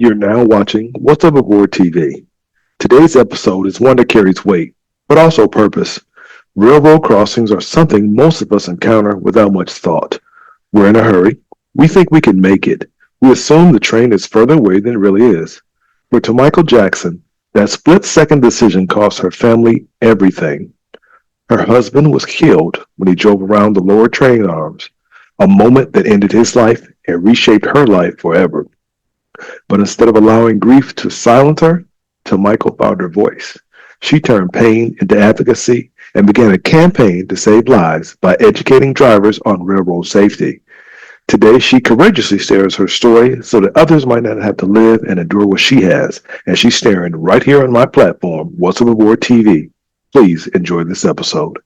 You're now watching What's Up Aboard TV. Today's episode is one that carries weight, but also purpose. Railroad crossings are something most of us encounter without much thought. We're in a hurry. We think we can make it. We assume the train is further away than it really is. But to Michael Jackson, that split-second decision cost her family everything. Her husband was killed when he drove around the lower train arms, a moment that ended his life and reshaped her life forever. But instead of allowing grief to silence her, Michael found her voice. She turned pain into advocacy and began a campaign to save lives by educating drivers on railroad safety. Today, she courageously shares her story so that others might not have to live and endure what she has, and she's staring right here on my platform, What's Up Aboard TV. Please enjoy this episode.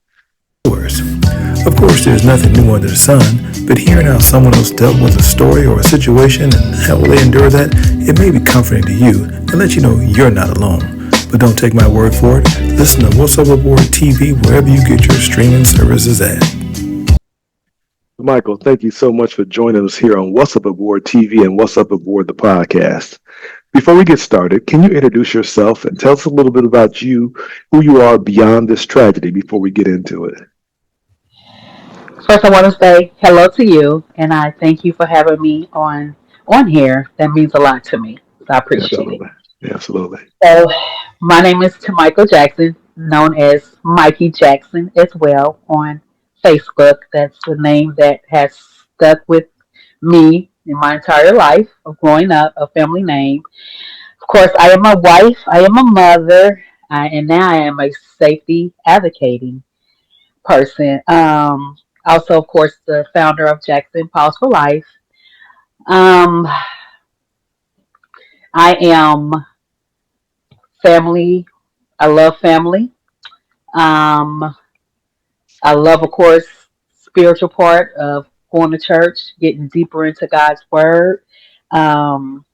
Of course, there's nothing new under the sun, but hearing how someone else dealt with a story or a situation and how they endure that, it may be comforting to you and let you know you're not alone. But don't take my word for it. Listen to What's Up Aboard TV wherever you get your streaming services at. Michael, thank you so much for joining us here on What's Up Aboard TV and What's Up Aboard the podcast. Before we get started, can you introduce yourself and tell us a little bit about you, who you are beyond this tragedy before we get into it? First, I want to say hello to you, and I thank you for having me on here. That means a lot to me, so I appreciate it. Absolutely. Absolutely. So, my name is Michael Jackson, known as Mikey Jackson as well on Facebook. That's the name that has stuck with me in my entire life of growing up, a family name. Of course, I am a wife, I am a mother, and now I am a safety advocating person. Also, of course, the founder of Jackson Pause for Life. Um, I am family. I love family. Um, I love, of course, spiritual part of going to church, getting deeper into God's word, um,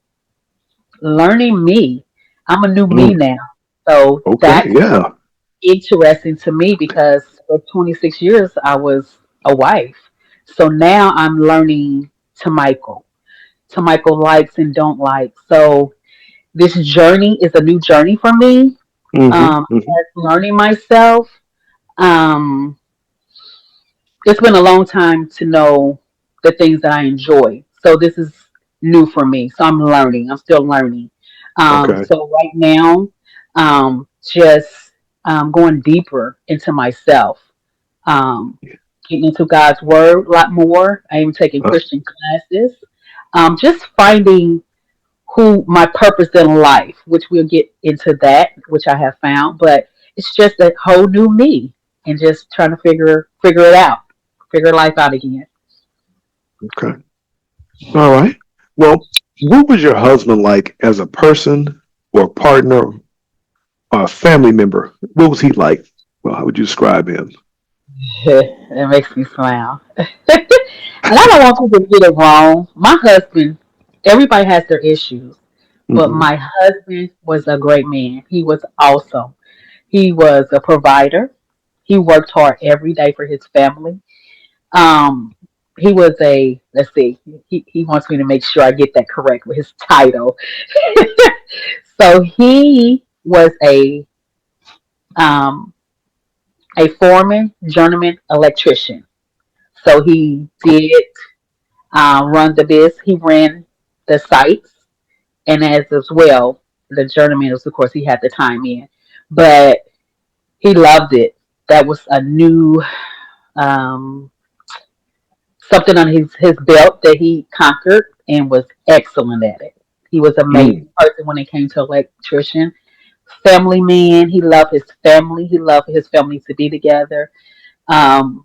learning me. I'm a new me Mm, now, so okay, that's yeah. interesting to me because for 26 years I was a wife. So now I'm learning to Michael. To Michael likes and don't like. So this journey is a new journey for me. Mm-hmm, mm-hmm. As learning myself. Um, it's been a long time to know the things that I enjoy. So this is new for me. So I'm learning. I'm still learning. Okay. So right now, just going deeper into myself, um, getting into God's word a lot more. I am taking Uh, Christian classes. Just finding who my purpose in life, which we'll get into that, which I have found. But it's just a whole new me, and just trying to figure it out, figure life out again. okay. All right. Well, what was your husband like as a person or partner or a family member? What was he like? Well, how would you describe him? It makes me smile. And I don't want people to get it wrong. My husband, everybody has their issues, but Mm-hmm. my husband was a great man. He was awesome. He was a provider. He worked hard every day for his family. Um, he was a, let's see, he wants me to make sure I get that correct with his title. So he was um, a foreman, journeyman electrician. So he did run the biz. He ran the sites, and as well, the journeyman was, of course, he had the time in, but he loved it. That was a new um, something on his belt that he conquered and was excellent at it. He was an Mm, amazing person when it came to electrician. Family man. He loved his family. He loved his family to be together. Um,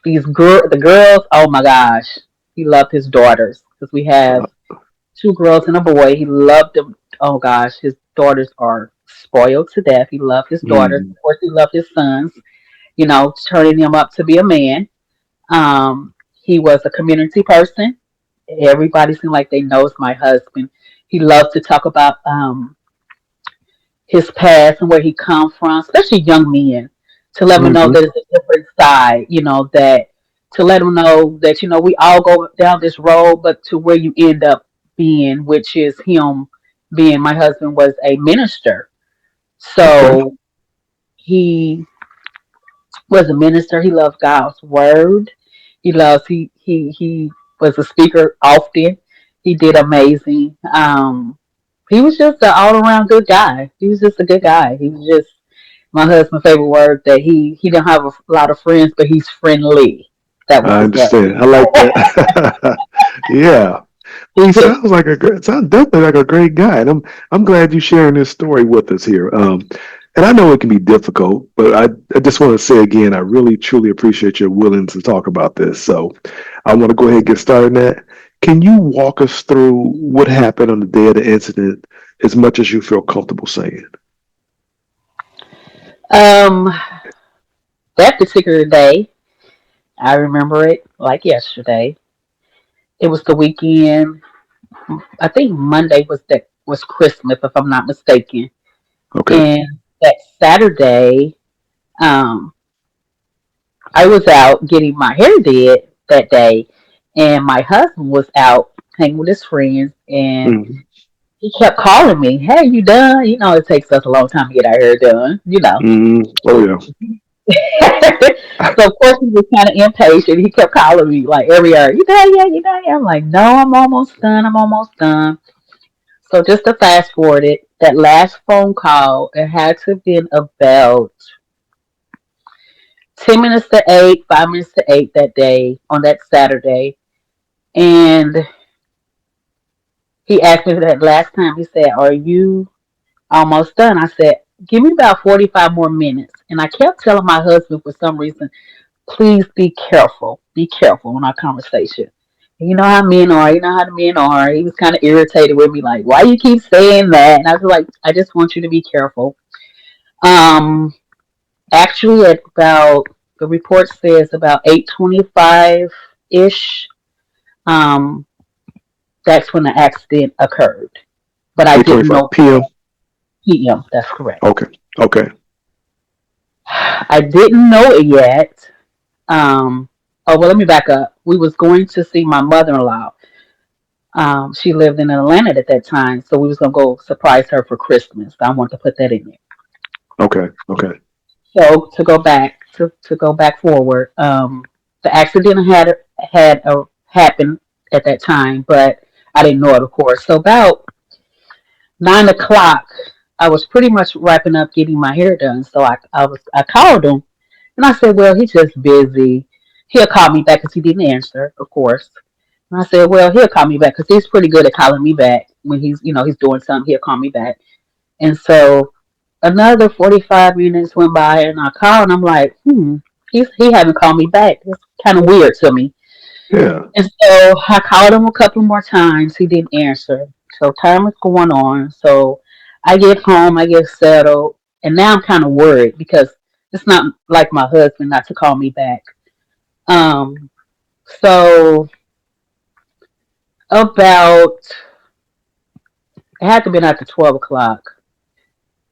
the girls. Oh my gosh, he loved his daughters because we have uh, two girls and a boy. He loved them. Oh gosh, his daughters are spoiled to death. He loved his daughters. mm, Of course, he loved his sons. Turning him up to be a man. He was a community person. Everybody seemed like they knows my husband. He loved to talk about his past and where he come from, especially young men, to let them know mm-hmm. that it's a different side. That to let them know that we all go down this road, but to where you end up being, which is him being my husband was a minister. Okay. So he was a minister. He loved God's word. He was a speaker often. He did amazing. He was just an all around good guy. He was just a good guy. He was just my husband's favorite word that he didn't have a lot of friends, but he's friendly. That was I his love. understand. I like that. Yeah. He sounds like sounds definitely like a great guy, and I'm glad you sharing this story with us here. And I know it can be difficult, but I just want to say again, I really truly appreciate your willingness to talk about this. So I want to go ahead and get started on that. Can you walk us through what happened on the day of the incident, as much as you feel comfortable saying? um, that particular day, I remember it like yesterday. It was the weekend. I think Monday was Christmas, if I'm not mistaken. Okay. And that Saturday, um, I was out getting my hair did that day, and my husband was out hanging with his friends, and Mm-hmm. he kept calling me, "Hey, you done? You know, it takes us a long time to get our hair done, you know." Mm-hmm. Oh yeah. So of course he was kind of impatient. He kept calling me like every hour, "You done yet? You done yet?" I'm like, "No, I'm almost done. I'm almost done." So just to fast forward it, that last phone call, it had to have been about 10 minutes to 8, 5 minutes to 8 that day on that Saturday. And he asked me that last time. He said, "Are you almost done?" I said, "Give me about 45 more minutes." And I kept telling my husband for some reason, "Please be careful. Be careful in our conversation." And you know how men are. You know how the men are. He was kind of irritated with me, like, "Why you keep saying that?" And I was like, "I just want you to be careful." Um, Actually, at about the report says about 8:25 ish. Um, that's when the accident occurred. But I didn't 8:25 know p.m. PM. That's correct. Okay. Okay. I didn't know it yet. Oh well, let me back up. We was going to see my mother-in-law. She lived in Atlanta at that time, so we was gonna go surprise her for Christmas. I want to put that in there. Okay. Okay. So to go back forward, the accident had happened at that time, but I didn't know it, of course. So about 9 o'clock, I was pretty much wrapping up getting my hair done. So I called him and I said, "Well, he's just busy. He'll call me back," because he didn't answer, of course. And I said, "Well, he'll call me back because he's pretty good at calling me back when he's doing something. He'll call me back." And so another 45 minutes went by, and I called, and I'm like, he haven't called me back. It's kind of weird to me. Yeah. And so I called him a couple more times. He didn't answer. So time was going on. So I get home, I get settled, and now I'm kind of worried because it's not like my husband not to call me back. Um, so about it had to have been after 12 o'clock.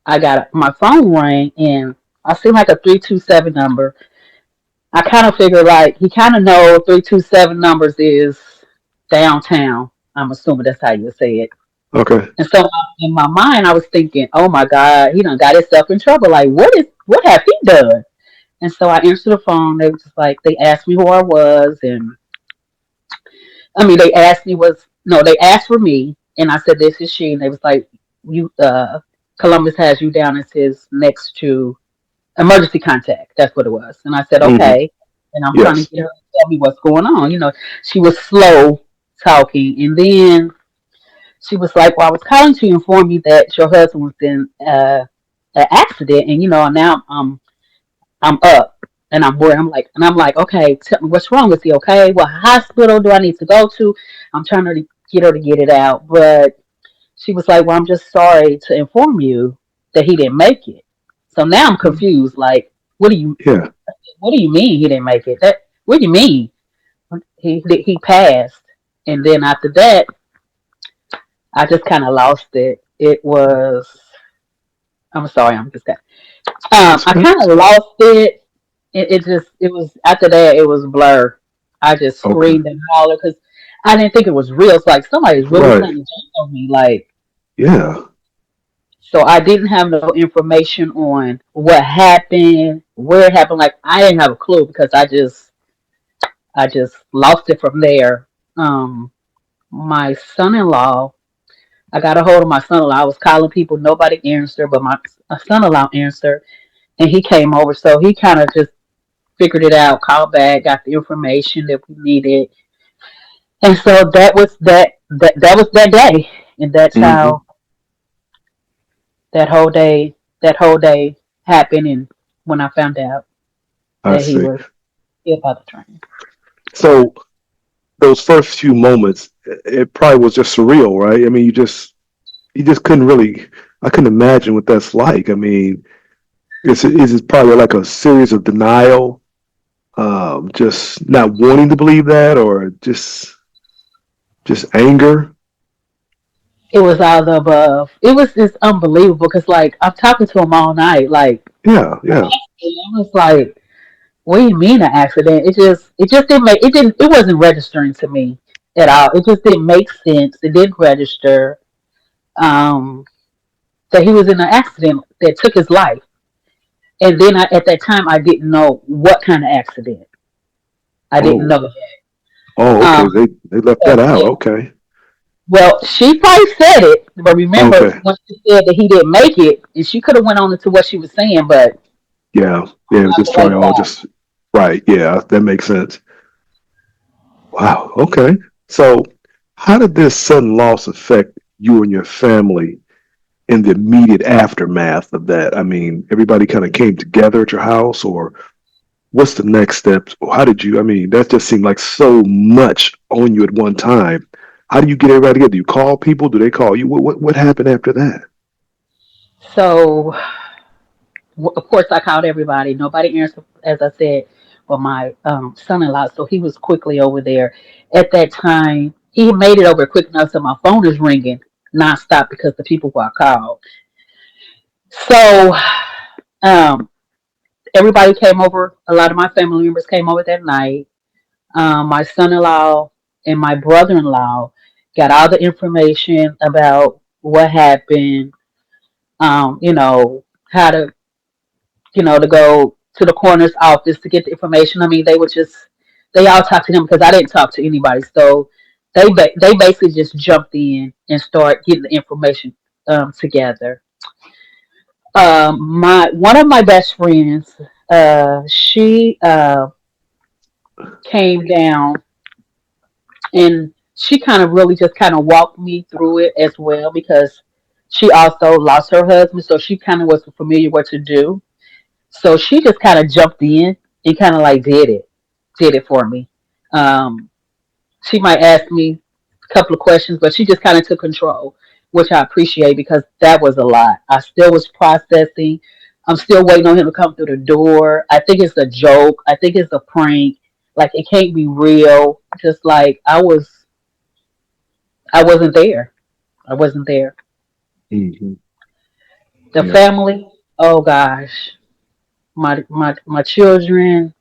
I got my phone rang, and I see like a 327 number. I kind of figured like he kind of know 327 numbers is downtown. I'm assuming that's how you say it. Okay. And so in my mind, I was thinking, "Oh my God, he done got himself in trouble. Like, what have he done?" And so I answered the phone. They were just like, they asked me who I was, and I mean, they asked me was no, they asked for me, and I said, "This is she." And they was like, "You, Columbus has you down as his next to emergency contact." That's what it was. And I said, Hmm. "Okay." And I'm trying to Yes. get her to tell me what's going on. She was slow talking, and then she was like, "Well, I was calling to inform you that your husband was in an accident, and now I'm up and I'm worried." I'm like, "Okay, tell me what's wrong. Is he okay? What hospital do I need to go to?" I'm trying to get her to get it out, but she was like, "Well, I'm just sorry to inform you that he didn't make it." So now I'm confused. Like, what do you Yeah. what do you mean he didn't make it? What do you mean he passed? And then after that, I just kind of lost it. It was. I'm sorry. I'm just. That's I okay. kind of lost it. It was after that. It was a blur. I just Okay. screamed and hollered because I didn't think it was real. It's like somebody's really Right. trying to jump on me. Like, Yeah. So I didn't have no information on what happened, where it happened. Like I didn't have a clue because I just lost it from there. My son-in-law, I got a hold of my son-in-law. I was calling people, nobody answered, but my son-in-law answered, and he came over. So he kind of just figured it out, called back, got the information that we needed, and so that was that day, and that's Hmm. how that whole day that whole day happened. And when I found out I that he see. was hit by the train. So those first few moments, it probably was just surreal, right? I mean, you just couldn't really. I couldn't imagine what that's like. I mean, is it probably like a series of denial, just not wanting to believe that, or just anger? It was all the above. It was just unbelievable because, like, I'm talking to him all night. Like, Yeah, and yeah. I was like, "What do you mean an accident?" It just didn't make, it wasn't registering to me at all. It just didn't make sense. It didn't register. Um, that he was in an accident that took his life, and then at that time, I didn't know what kind of accident. I didn't Oh, know. oh, okay. Um, They left that because out. Okay, well, she probably said it, but remember okay. when she said that he didn't make it, and she could have went on into what she was saying, but Yeah, yeah. It was not just the way probably all back. just right. Yeah, that makes sense. Wow. Okay. So, how did this sudden loss affect you and your family in the immediate aftermath of that? I mean, everybody kind of came together at your house, or what's the next step? How did you? I mean, that just seemed like so much on you at one time. How do you get everybody together? Do you call people? Do they call you? What happened after that? So, of course, I called everybody. Nobody answered, as I said, but my son-in-law. So he was quickly over there. At that time, he made it over quick enough so my phone is ringing nonstop because the people who I called. So, um, everybody came over. A lot of my family members came over that night. My son-in-law and my brother-in-law got all the information about what happened. You know, how to, to go to the coroner's office to get the information. I mean, they all talked to him because I didn't talk to anybody. So they basically just jumped in and started getting the information together. My one of my best friends, she came down, and she kind of really just kind of walked me through it as well because she also lost her husband, so she kind of was familiar what to do. So she just kind of jumped in and kind of like did it for me. Um, she might ask me a couple of questions, but she just kind of took control, which I appreciate because that was a lot. I still was processing. I'm still waiting on him to come through the door. I think it's a joke. I think it's a prank. Like it can't be real. Just like I wasn't there. I wasn't there. Hmm. The Yeah. family, oh gosh, my children,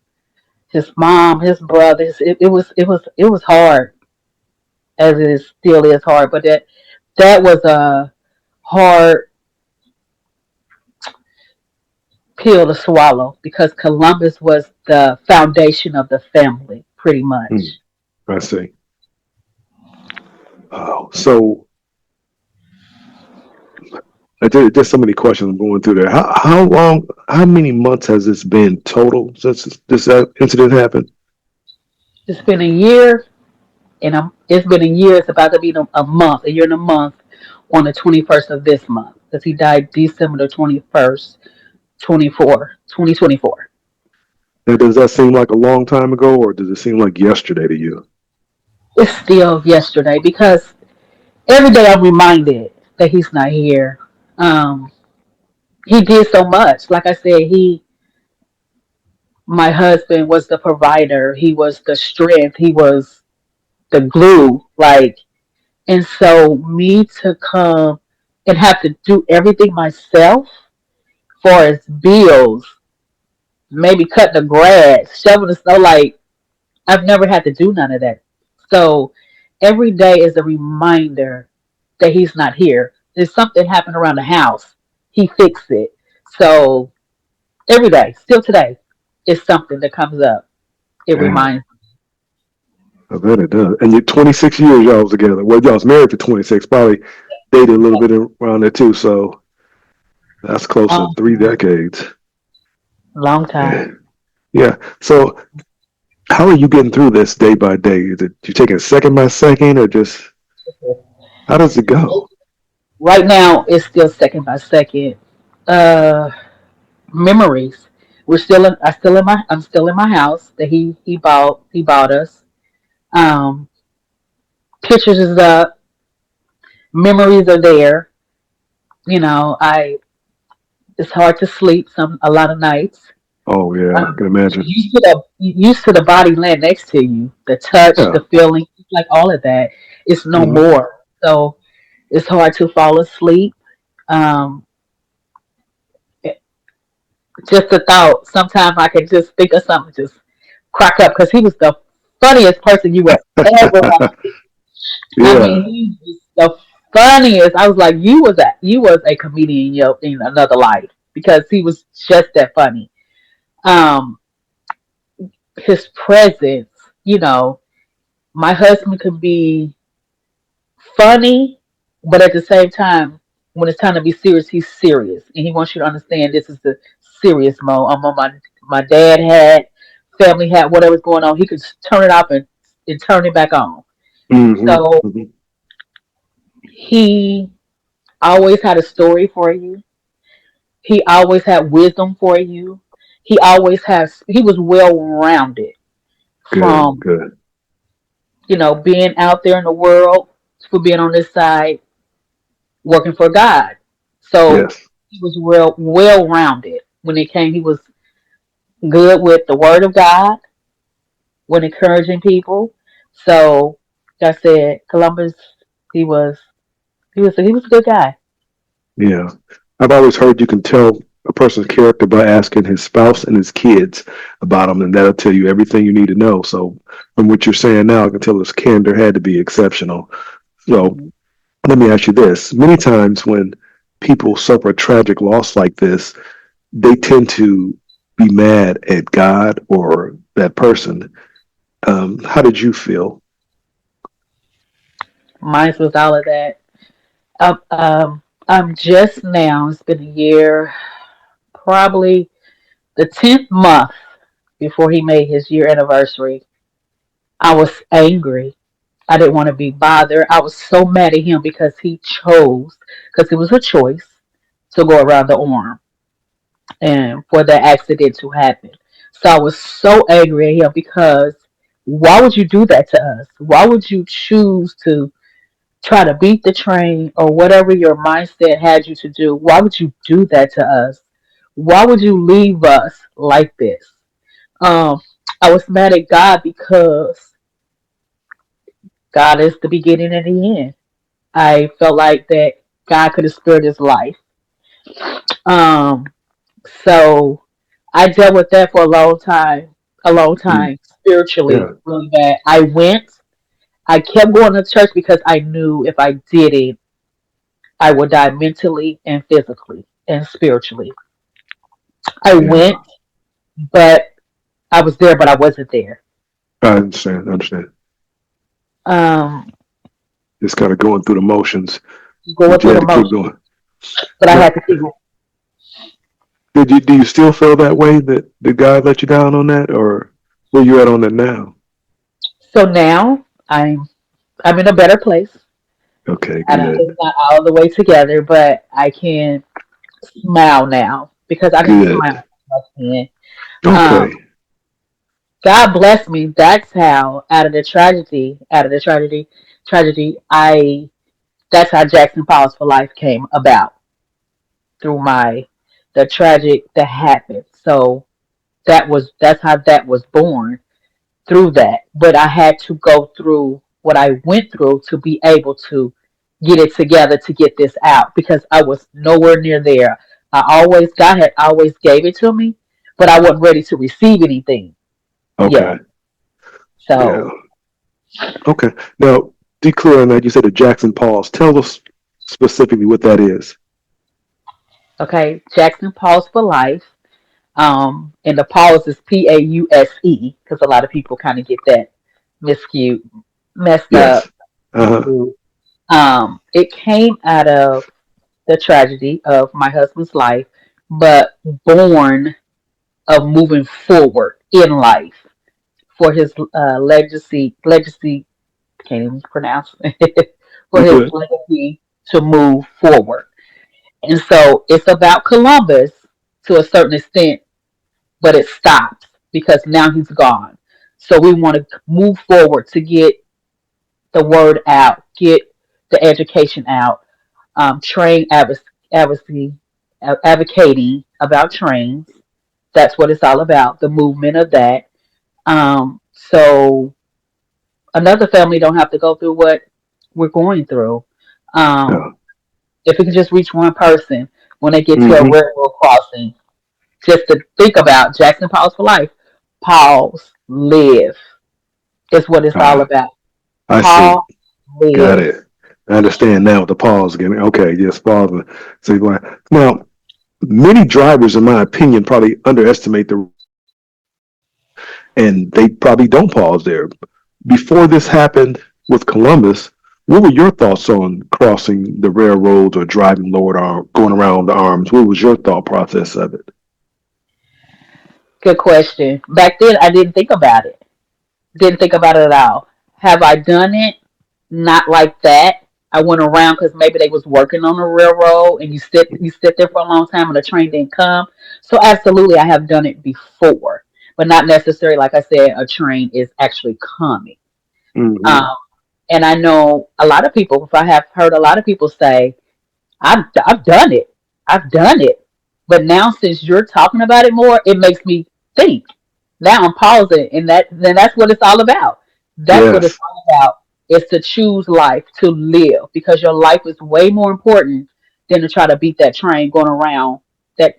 his mom, his brothers. It was hard, as it still is hard. But that was a hard pill to swallow because Columbus was the foundation of the family, pretty Mm, much. I see. Oh, so there's so many questions I'm going through there. How long? How many months has this been total since this incident happened? It's been a year, and it's been a year. It's about to be a month, a year and a month, on the 21st of this month, because he died December the 21st, 2024. Now, does that seem like a long time ago, or does it seem like yesterday to you? It's still yesterday because every day I'm reminded that he's not here. Um, he did so much. Like I said, my husband was the provider. He was the strength. He was the glue. Like, and so me to come and have to do everything myself, for as bills, maybe cut the grass, shovel the snow. Like, I've never had to do none of that. So every day is a reminder that he's not here. if something happened around the house, he fixed it. So every day, still today, it's something that comes up. It Yeah, reminds. I bet it does. And you're 26 years y'all was together. Well, y'all was married for 26, probably dated a little bit around there too. So that's close to Long three time. decades. Long time. Yeah. Yeah. So how are you getting through this day by day? Is it you taking second by second or just how does it go? Right now, it's still second by second. Uh, Memories. We're still in. I'm still in my house that he bought us. Um, Pictures is up. Memories are there. I it's hard to sleep a lot of nights. Oh yeah, I can imagine. Used to the body laying next to you, the touch, Yeah. the feeling, like all of that. It's no Hmm. more. So it's hard to fall asleep. Um, it- just the thought. Sometimes I can just think of something, just crack up because he was the funniest person you would ever want to see. I Yeah. mean, he was the funniest. I was like, you was a comedian in another life because he was just that funny. Um, his presence, you know, my husband could be funny, but at the same time, when it's time to be serious, he's serious, and he wants you to understand this is the serious mode. I'm on my dad hat, family hat, whatever's going on. He could turn it off and turn it back on. Hmm. So Hmm. he always had a story for you. He always had wisdom for you. He was well rounded Good. from, Good. being out there in the world, for being on this side working for God. So Yes. he was well rounded when it came. He was good with the Word of God when encouraging people. So like I said, Columbus, he was he was a good guy. Yeah. I've always heard you can tell a person's character by asking his spouse and his kids about him, and that'll tell you everything you need to know. So, from what you're saying now, I can tell his candor had to be exceptional. So, Mhm. let me ask you this. Many times when people suffer a tragic loss like this, they tend to be mad at God or that person. How did you feel? Mine was all of that. I'm just now. It's been a year, probably the 10th month before he made his year anniversary. I was angry. I didn't want to be bothered. I was so mad at him because he chose, because it was a choice, to go around the arm and for that accident to happen. So I was so angry at him because why would you do that to us? Why would you choose to try to beat the train or whatever your mindset had you to do? Why would you do that to us? Why would you leave us like this? Um, I was mad at God because God is the beginning and the end. I felt like that God could have spared his life. Um, so I dealt with that for a long Mm, time, spiritually, yeah, really bad. I kept going to church because I knew if I didn't, I would die mentally and physically and spiritually. I yeah. went, but I was there, but I wasn't there. I understand. I understand. Um, Just kind of going through the motions, Going but you through had the to keep motions, going. but I Now, had to keep going. do you still feel that way that God let you down on that, or where you at on that now? So now I'm in a better place. Okay, It's good, not all the way together, but I can smile now because I didn't smile good. much then. Um, Okay, God bless me. That's how tragedy, that's how Jackson Pause for Life came about through the tragic that happened. So that's how that was born through that. But I had to go through what I went through to be able to get it together to get this out because I was nowhere near there. God had always gave it to me, but I wasn't ready to receive anything okay, yet. yeah, So okay. Now, be clear on that. You said the Jackson Pause. Tell us. specifically what that is. Okay, Jackson Pause for Life. And the pause is Pause, because a lot of people kind of get that miscued, messed up. Yes. Uh-huh. It came out of the tragedy of my husband's life, but born of moving forward in life for his legacy, can't even pronounce it, for You his good? legacy to move forward. And so it's about Columbus to a certain extent, but it stops because now he's gone. So we want to move forward to get the word out, get the education out, train advocacy, advocating about trains. That's what it's all about, the movement of that. So another family don't have to go through what we're going through. Um, Yeah. if we can just reach one person when they get to a Mm-hmm. railroad crossing, just to think about Jackson Pause for Life. Pause, live is what it's all Ah, about. I see. Pause, Got live. it. I understand now with the pause again. Okay, yes, pause. So now, many drivers, in my opinion, probably underestimate the, and they probably don't pause there. Before this happened with Columbus, what were your thoughts on crossing the railroads or driving lower arm, going around the arms? What was your thought process of it? Good question. Back then, I didn't think about it. Didn't think about it at all. Have I done it? Not like that. I went around because maybe they was working on the railroad, and you sit there for a long time, and the train didn't come. So absolutely, I have done it before, but not necessarily. Like I said, a train is actually coming. Mm-hmm. Um, and I know a lot of people. If I have heard a lot of people say, I've done it. I've done it. But now since you're talking about it more, it makes me think. Now I'm pausing and that's what it's all about. That's what it's Yes. all about. Is to choose life, to live, because your life is way more important than to try to beat that train going around that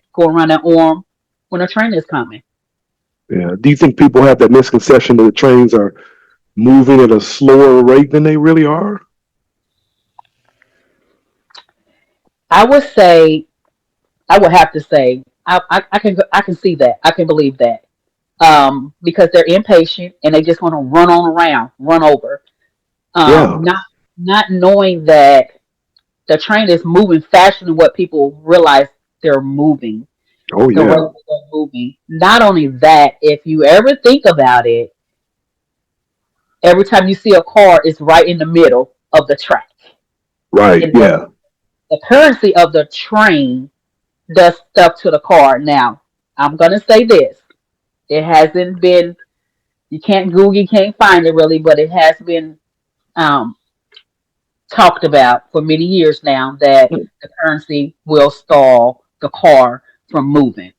arm when a train is coming. Yeah. Do you think people have that misconception that the trains are moving at a slower rate than they really are? I would say I would have to say I can see that. I can believe that. Because they're impatient and they just want to run on around, run over. Yeah. Not knowing that the train is moving faster than what people realize they're moving, Oh, the rate yeah. that they're moving. Not only that, if you ever think about it, every time you see a car, it's right in the middle of the track. Right. And Yeah. the currency of the train does stuff to the car. Now, I'm gonna say this. It hasn't been you can't Google, you can't find it really, but it has been um, talked about for many years now that the currency will stall the car from moving.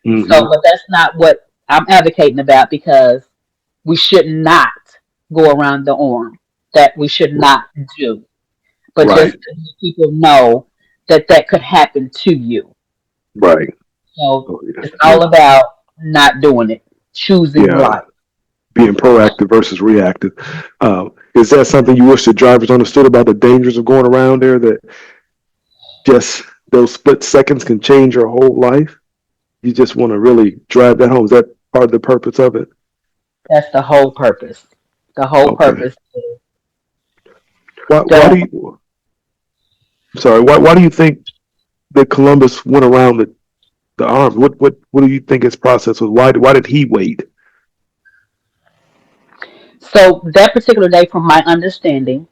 So, Mm-hmm. but that's not what I'm advocating about because we should not go around the arm. That we should not do. But just Right. to let people know that that could happen to you. Right. So Oh, yeah. it's Yeah. all about not doing it, choosing Yeah. life. Being proactive versus reactive. Is that something you wish the drivers understood about the dangers of going around there? That just those split seconds can change your whole life. You just want to really drive that home. Is that part of the purpose of it? That's the whole purpose. The whole Okay. purpose is Why do don't. you? Sorry. Why do you think that Columbus went around the arms? What do you think his process was? Why did he wait? So that particular day, from my understanding,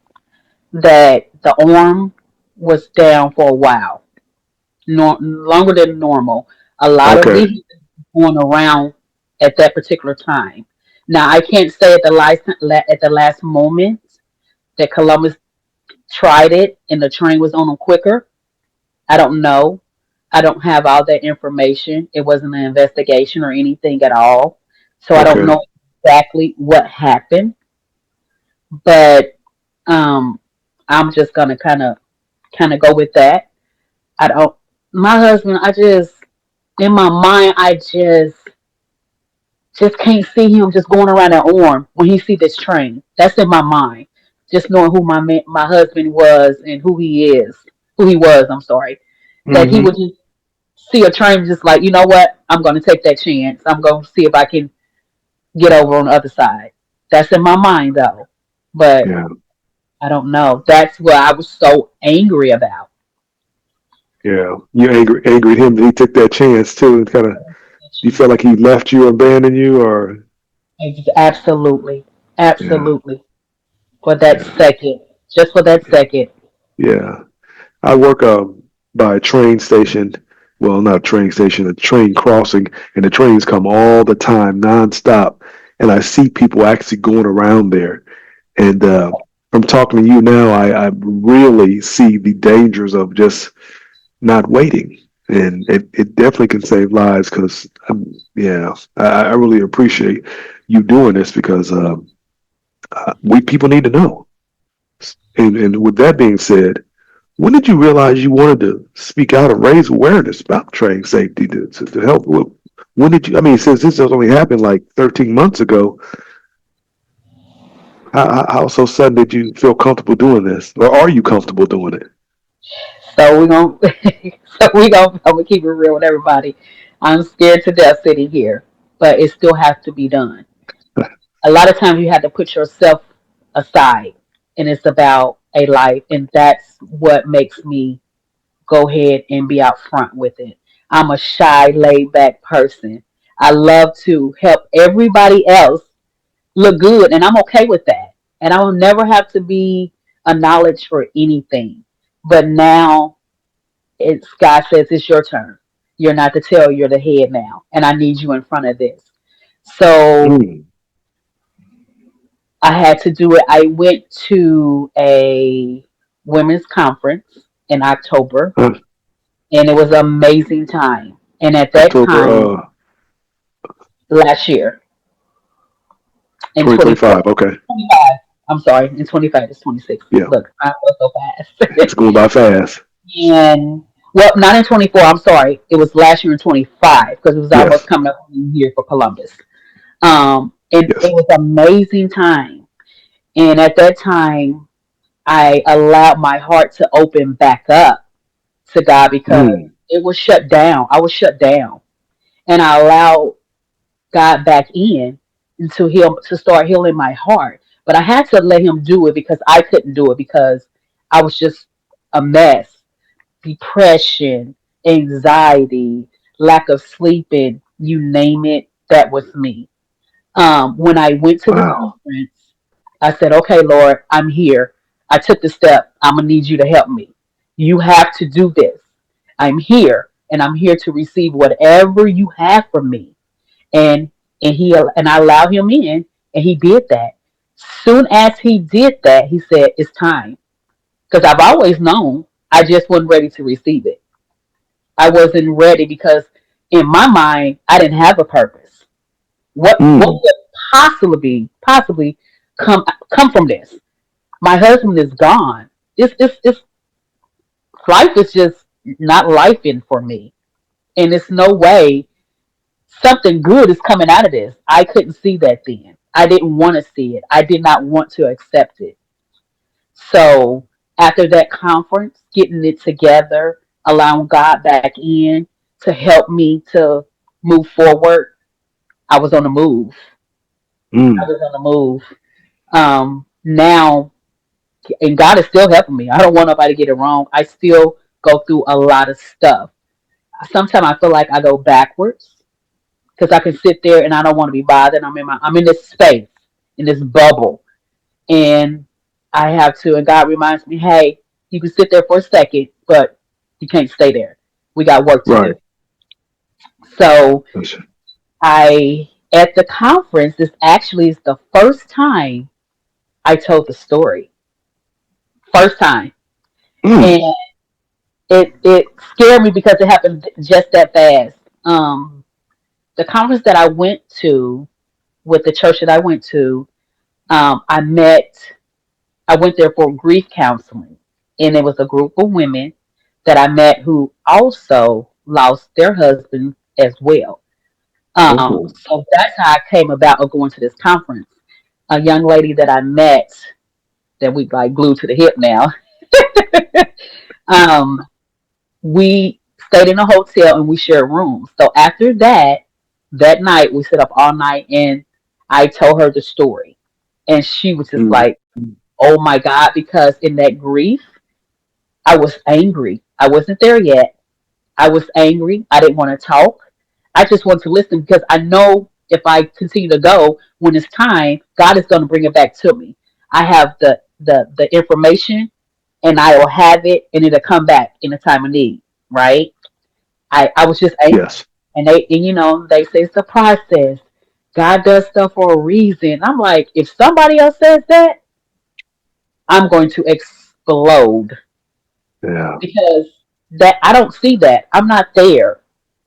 that the arm was down for a while, longer than normal. A lot of Okay. vehicles going around at that particular time. Now I can't say at the last moment that Columbus tried it and the train was on them quicker. I don't know. I don't have all that information. It wasn't an investigation or anything at all, so I don't Okay. know exactly what happened. But um, I'm just gonna kind of go with that. I don't. My husband, I just in my mind, I just can't see him just going around that arm when he see this train. That's in my mind. just knowing who my husband was and who he was. I'm sorry, that he Hmm. would just see a train, just like, you know what, I'm going to take that chance. I'm going to see if I can get over on the other side. That's in my mind though, but Yeah. I don't know. That's what I was so angry about. Yeah. You angry at him that he took that chance too, and kind of you felt like he left you or abandoned you, or Absolutely, yeah, absolutely. For that yeah, second, just for that second. yeah. I work by a train station. Well, not a train station, a train crossing, and the trains come all the time, nonstop. And I see people actually going around there. And from talking to you now, I really see the dangers of just not waiting. And it definitely can save lives because, yeah, I really appreciate you doing this because we people need to know. And with that being said, when did you realize you wanted to speak out and raise awareness about train safety to help? When did you? I mean, since this has only happened like 13 months ago, how so sudden did you feel comfortable doing this, or are you comfortable doing it? So we're gonna I'm gonna keep it real with everybody. I'm scared to death sitting here, but it still has to be done. A lot of times you have to put yourself aside, and it's about a life, and that's what makes me go ahead and be out front with it. I'm a shy, laid back person. I love to help everybody else look good, and I'm okay with that. And I will never have to be acknowledged for anything. But now it's God says it's your turn. You're not the tail, you're the head now, and I need you in front of this. So Mm. I had to do it. I went to a women's conference in October, Uh, and it was an amazing time. And at that October time, last year in 24, 2025. Okay, 25, I'm sorry, in 25, it's 26. yeah, Look, I was so fast. it's going by fast. And well, not in 24. I'm sorry, it was last year in 25 because it was almost Yes, coming up in here for Columbus. And it yes. was amazing time. And at that time, I allowed my heart to open back up to God because Mm. it was shut down. I was shut down, and I allowed God back in to heal, to start healing my heart. But I had to let Him do it because I couldn't do it because I was just a mess. Depression, anxiety, lack of sleeping, you name it, that was me. When I went to the Wow. conference, I said, okay, Lord, I'm here. I took the step. I'm going to need you to help me. You have to do this. I'm here, and I'm here to receive whatever you have from me. And and I allowed him in, and he did that. Soon as he did that, he said, it's time. Because I've always known, I just wasn't ready to receive it. I wasn't ready because in my mind, I didn't have a purpose. What Mm. could possibly come come from this? My husband is gone. It's life is just not life in for me, and it's no way something good is coming out of this. I couldn't see that then. I didn't want to see it. I did not want to accept it. So after that conference, getting it together, allowing God back in to help me to move forward, I was on the move. I Mm. was on the move. Now, and God is still helping me. I don't want nobody to get it wrong. I still go through a lot of stuff. Sometimes I feel like I go backwards because I can sit there and I don't want to be bothered. I'm in this space, in this bubble, and I have to. And God reminds me, hey, you can sit there for a second, but you can't stay there. We got work to Right. do. So That's- I at the conference. This actually is the first time I told the story. First time, Mm. and it scared me because it happened just that fast. The conference that I went to with the church that I went to, I met. I went there for grief counseling, and it was a group of women that I met who also lost their husband as well. Oh. So that's how I came about of going to this conference. A young lady that I met. that we like glued to the hip now. um, we stayed in a hotel and we shared rooms. So after that, that night we sit up all night and I told her the story. And she was just Mm. like, oh my God, because in that grief, I was angry. I wasn't there yet. I was angry. I didn't want to talk. I just want to listen because I know if I continue to go when it's time, God is going to bring it back to me. I have the information and I will have it and it'll come back in a time of need, right? I was just angry. Yes. And they say it's a process. God does stuff for a reason. I'm like, if somebody else says that, I'm going to explode Yeah. because that I don't see that. I'm not there.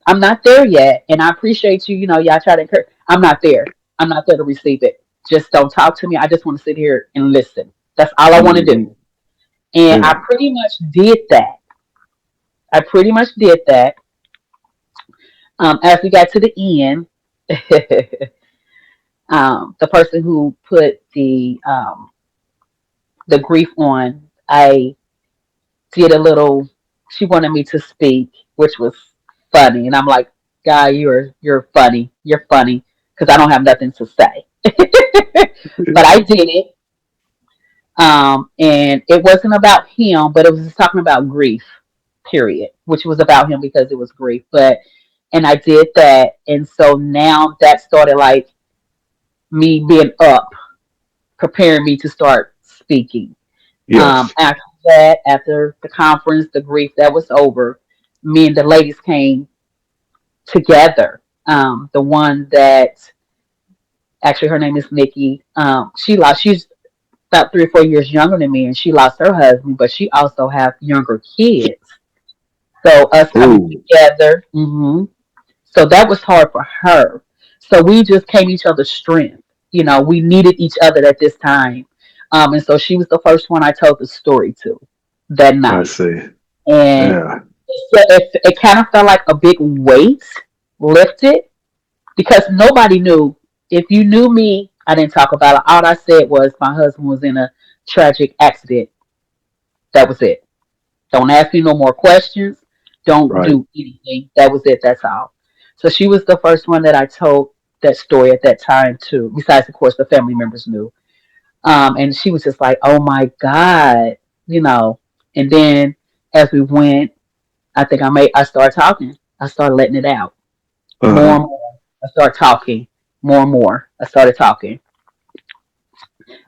I'm not there yet. And I appreciate you, y'all try to encourage. I'm not there. I'm not there to receive it. Just don't talk to me. I just want to sit here and listen. That's all I want to Hmm. do. And I Yeah. pretty much did that. I pretty much did that. As we got to the end, the person who put the grief on, I did a little. She wanted me to speak, which was funny, and I'm like, "God, you're funny. You're funny," because I don't have nothing to say. But I did it, and it wasn't about him, but it was just talking about grief. Period, which was about him because it was grief. But and I did that, and so now that started like me being up, preparing me to start speaking. Yes. After that, after the conference, the grief that was over, me and the ladies came together. The one that actually her name is Nikki. She's about 3 or 4 years younger than me, and she lost her husband, but she also have younger kids. So us coming Oh, together, so that was hard for her. So we just came each other's strength. We needed each other at this time. And so she was the first one I told the story to that I night. see. And Yeah. it kind of felt like a big weight lifted because nobody knew. If you knew me, I didn't talk about it. All I said was my husband was in a tragic accident. That was it. Don't ask me no more questions. Don't Right. do anything. That was it. That's all. So she was the first one that I told that story at that time too. Besides, of course, the family members knew. And she was just like, "Oh my God," you know. And then as we went, I think I started talking. I started letting it out more Uh-huh. and more. I started talking more and more. I started talking.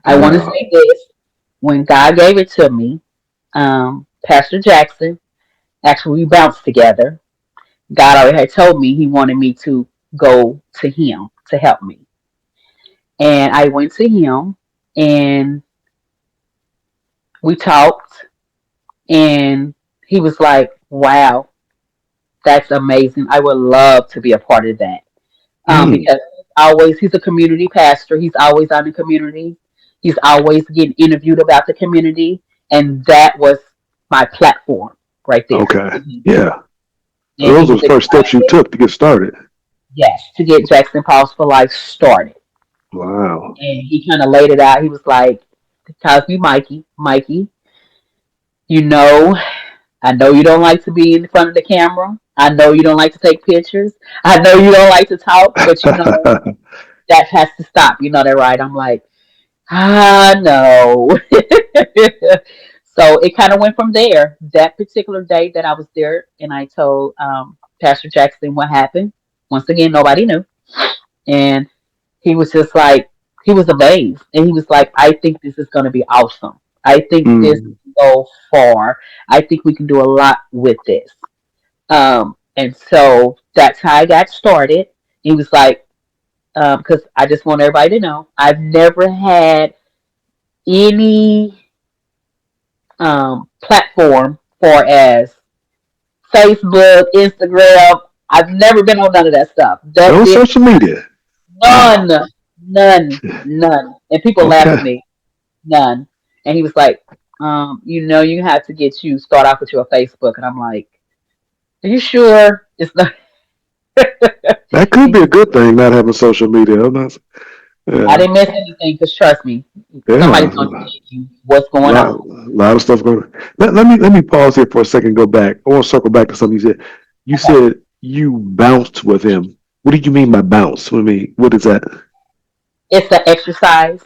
I want to Yeah. say this: when God gave it to me, Pastor Jackson, actually we bounced together. God already had told me He wanted me to go to Him to help me, and I went to Him, and we talked, and He was like, "Wow, that's amazing. I would love to be a part of that." Mm. Because he's a community pastor. He's always on the community. He's always getting interviewed about the community, and that was my platform right there. Okay. Yeah. So And he those are was the first steps you excited, took to get started. yes, to get Jackson Pause for Life started. Wow. And he kind of laid it out. He was like, he calls me Mikey. Mikey, you know, I know you don't like to be in front of the camera. I know you don't like to take pictures. I know you don't like to talk, but that has to stop. You know that, right? I'm like, no. So it kind of went from there. That particular day that I was there, and I told Pastor Jackson what happened. Once again, nobody knew. And he was just like, he was amazed. And he was like, I think this is going to be awesome. I think this Mm. can go far. I think we can do a lot with this. And so that's how I got started. He was like, because I just want everybody to know I've never had any platform for as Facebook, Instagram. I've never been on none of that stuff. That's No it. social media. None, Wow. none. And people laugh Okay. at me. None. And he was like, you have to start off with your Facebook. And I'm like, are you sure? It's not. That could He be a was, good thing, not having social media. I'm not. I Yeah, didn't miss anything because trust me, somebody's yeah. gonna tell you what's going Lot, on. lot of stuff going on. Let me pause here for a second. Go back. I want to circle back to something you said. You Okay. said you bounced with him. What did you mean by bounce? What is that? It's an exercise.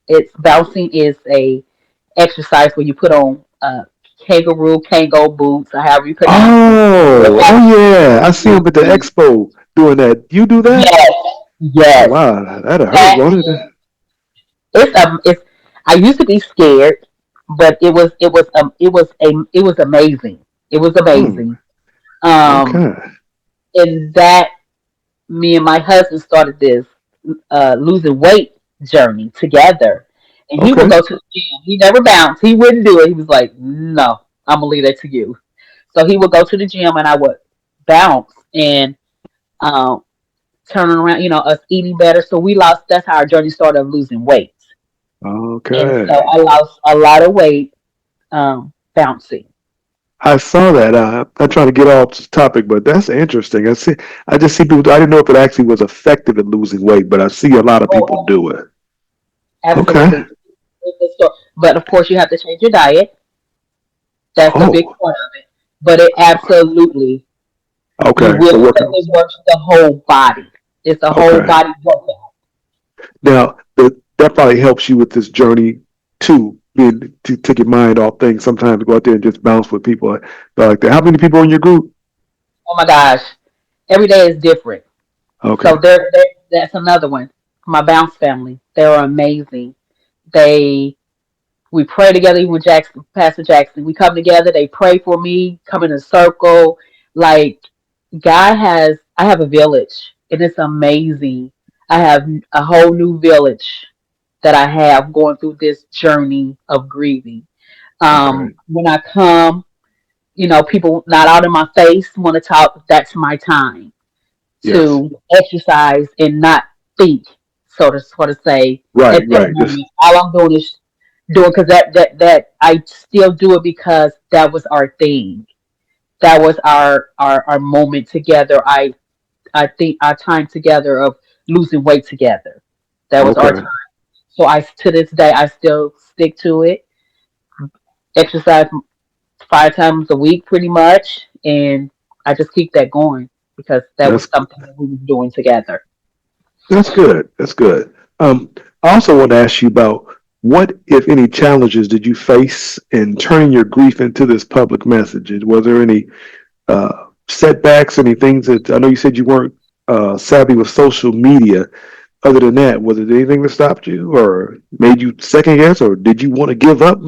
It's bouncing is a exercise where you put on kangaroo boots, or however you pronounce it. Oh, oh yeah. I see him at the expo doing that. You do that? Yes, Oh yes. wow, that'll hurt, That won't it? it's. I used to be scared, but it was amazing. It was Hmm. amazing. Um, Okay. and that me and my husband started this losing weight journey together. And he would Okay. go to the gym. He never bounced. He wouldn't do it. He was like, "No, I'm gonna leave that to you." So he would go to the gym, and I would bounce and um, turning around. Us eating better. So we lost. That's how our journey started of losing weight. And so Okay. I lost a lot of weight bouncing. I saw that. I'm trying to get off this topic, but that's interesting. I just see people. I didn't know if it actually was effective at losing weight, but I see a lot of people Oh, do it. Okay. absolutely. But of course, you have to change your diet. That's a big Oh, part of it. But it absolutely, you okay. will, So because working. it works the whole body. It's a whole Okay. body workout. Now that probably helps you with this journey too, being to take your mind off things. Sometimes go out there and just bounce with people like that. How many people are in your group? Oh my gosh, every day is different. Okay. So that's another one. My bounce family, they're amazing. They We pray together, even with Jackson, Pastor Jackson. We come together. They pray for me. Come in a circle. Like I have a village, and it's amazing. I have a whole new village that I have going through this journey of grieving. Okay. When I come, people not out in my face want to talk. That's my time Yes. to exercise and not think, so to sort of say, Right. at that Right. Just moment. All I'm doing is doing, because that I still do it because that was our thing. That was our moment together. I think our time together of losing weight together. That was our okay. time. So I to this day I still stick to it. Exercise 5 times a week pretty much, and I just keep that going because that was That's something that we were doing together. That's good. That's good. I also want to ask you about what, if any, challenges did you face in turning your grief into this public message? And was there any setbacks, any things that I know you said you weren't savvy with social media? Other than that, was there anything that stopped you or made you second guess, or did you want to give up?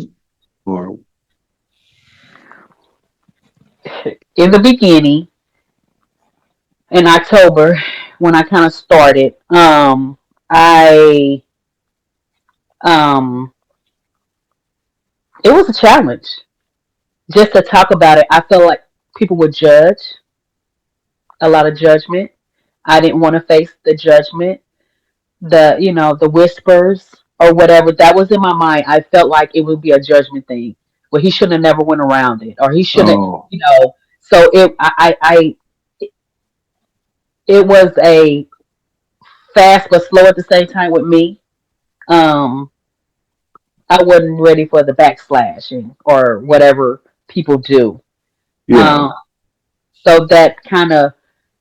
Or In the beginning, in October, when I kind of started, I um it was a challenge just to talk about it. I felt like people would judge, a lot of judgment. I didn't want to face the judgment, the whispers or whatever that was in my mind. I felt like it would be a judgment thing. Well, he shouldn't have never went around it, or he shouldn't, oh you know. So it was a fast but slow at the same time with me. Um, I wasn't ready for the backslashing or whatever people do. yeah, Um, so that kind of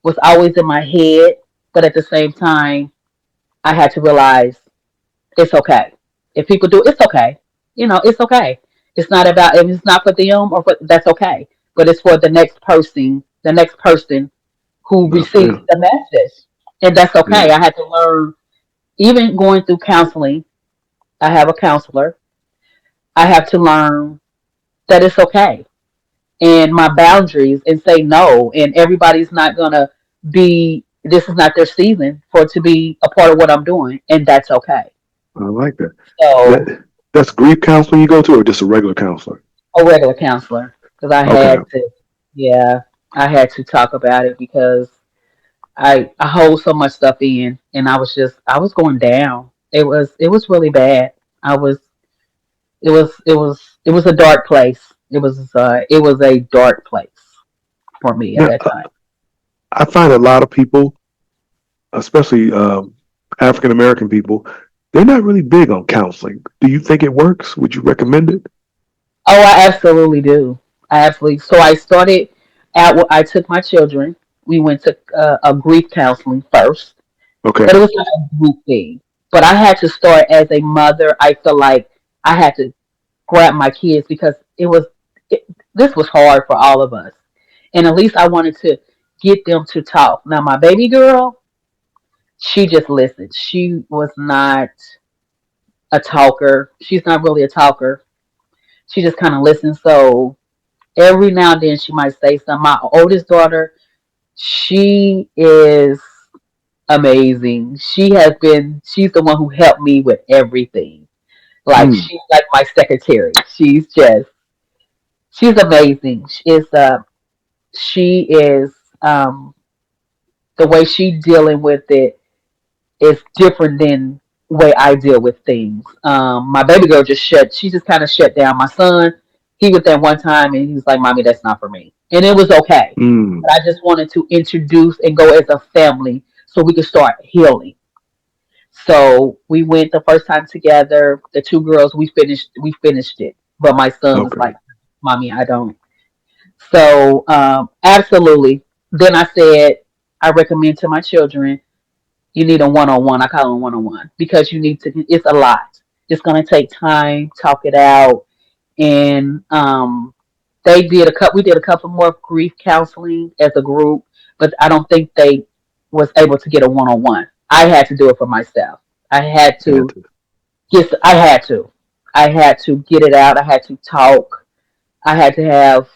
was always in my head, but at the same time, I had to realize it's okay. If people do, it's okay. It's okay. It's not about if it's not for them or for that's okay. But it's for the next person who receives yeah, the message, and that's yeah. okay. I had to learn, even going through counseling. I have a counselor. I have to learn that it's okay and my boundaries and say no. And everybody's not gonna be. This is not their season for it to be a part of what I'm doing, and that's okay. I like that. So That's grief counseling you go to, or just a regular counselor? a regular counselor, because I Okay. had to, yeah, I had to talk about it because I hold so much stuff in, and I was going down. It was really bad. I was it was a dark place. It was a dark place for me at Now, that time. I find a lot of people, especially African American people, they're not really big on counseling. Do you think it works? Would you recommend it? Oh, I absolutely do. I absolutely. So I started out. I took my children. We went to a grief counseling first, but Okay. it was not a group thing. But I had to start as a mother. I feel like I had to grab my kids because it, this was hard for all of us, and at least I wanted to get them to talk. Now my baby girl, she just listened. She was not a talker. She's not really a talker. She just kind of listens. So every now and then she might say something. My oldest daughter, she is amazing. She's the one who helped me with everything. Like Mm, she's like my secretary. She's amazing. She is um the way she dealing with it is different than way I deal with things. My baby girl she just kind of shut down. My son, he was there one time and he was like, "Mommy, that's not for me," and it was okay. mm, But I just wanted to introduce and go as a family so we could start healing. So we went the first time together. The two girls, we finished it, but my son was okay. like, "Mommy, I don't." So absolutely. Then I said, I recommend to my children you need a one-on-one. I call it a one-on-one because you need to. It's a lot. It's going to take time. Talk it out, and they did a couple. We did a couple more grief counseling as a group, but I don't think they was able to get a one-on-one. I had to do it for myself. I had Had to to. get. I had to. I had to get it out. I had to talk. I had to have.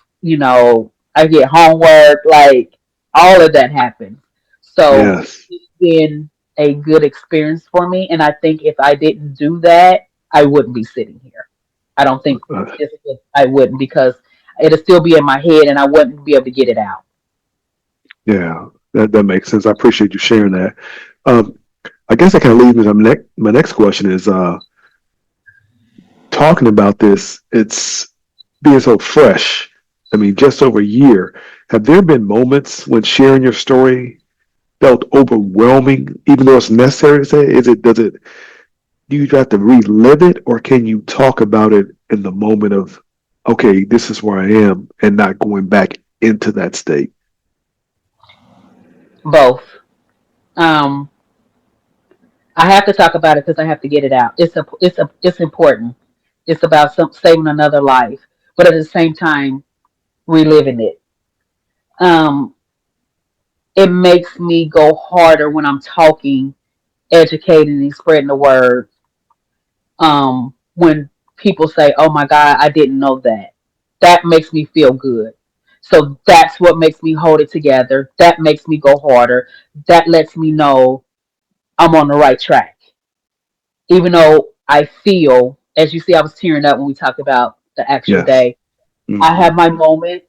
I get homework. Like all of that happened. So Yes. it's been a good experience for me. And I think if I didn't do that, I wouldn't be sitting here. I don't think Uh, I wouldn't because it'll still be in my head and I wouldn't be able to get it out. yeah, that makes sense. I appreciate you sharing that. Um, I guess that kind of leads me to my next question is talking about this. It's being so fresh. I mean, just over a year. Have there been moments when sharing your story felt overwhelming, even though it's necessary to say? Does it, do you have to relive it, or can you talk about it in the moment of, okay, this is where I am, and not going back into that state? Both. Um, I have to talk about it because I have to get it out. It's important. It's about saving another life, but at the same time, reliving it. Um, it makes me go harder when I'm talking, educating, and spreading the word. When people say, "Oh my God, I didn't know that," that makes me feel good. So that's what makes me hold it together. That makes me go harder. That lets me know I'm on the right track. Even though I feel, as you see, I was tearing up when we talked about the actual Yes. day. I Hmm. have my moments,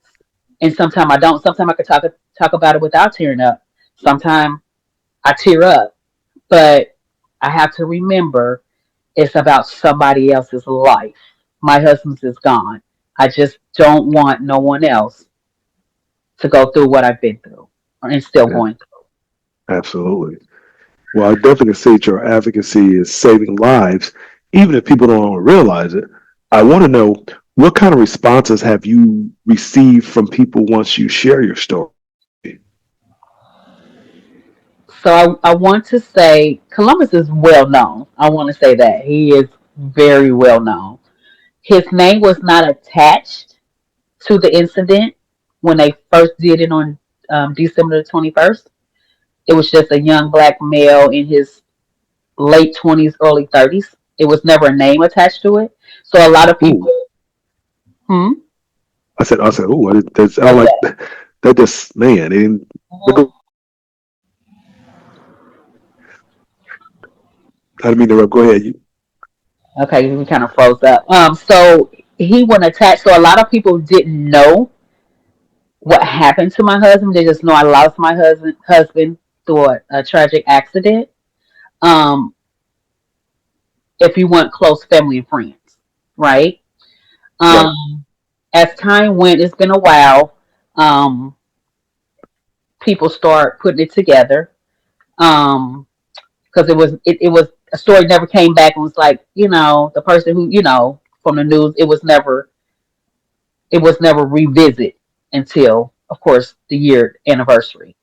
and sometimes I don't. Sometimes I could talk about it without tearing up. Sometimes I tear up, but I have to remember it's about somebody else's life. My husband's is gone. I just don't want no one else to go through what I've been through and still Yeah, going through. absolutely. Well, I definitely say that your advocacy is saving lives, even if people don't realize it. I want to know, what kind of responses have you received from people once you share your story? So I want to say Columbus is well known. I want to say that he is very well known. His name was not attached to the incident when they first did it on December the 21st. It was just a young black male in his late 20s, early 30s. It was never a name attached to it. So a lot of people, Ooh, hmm, I said, ooh, I what's like that? that. Just man, and Mhm. I didn't mean to interrupt. Go ahead. Okay, we kind of froze up. So he wasn't attached. So a lot of people didn't know what happened to my husband. They just know I lost my husband through a tragic accident. Um, if you want close family and friends, right? Right. Um, as time went, it's been a while. Um, People start putting it together. Um, because it was a story never came back and was like, the person who, from the news, it was never revisit until, of course, the year anniversary.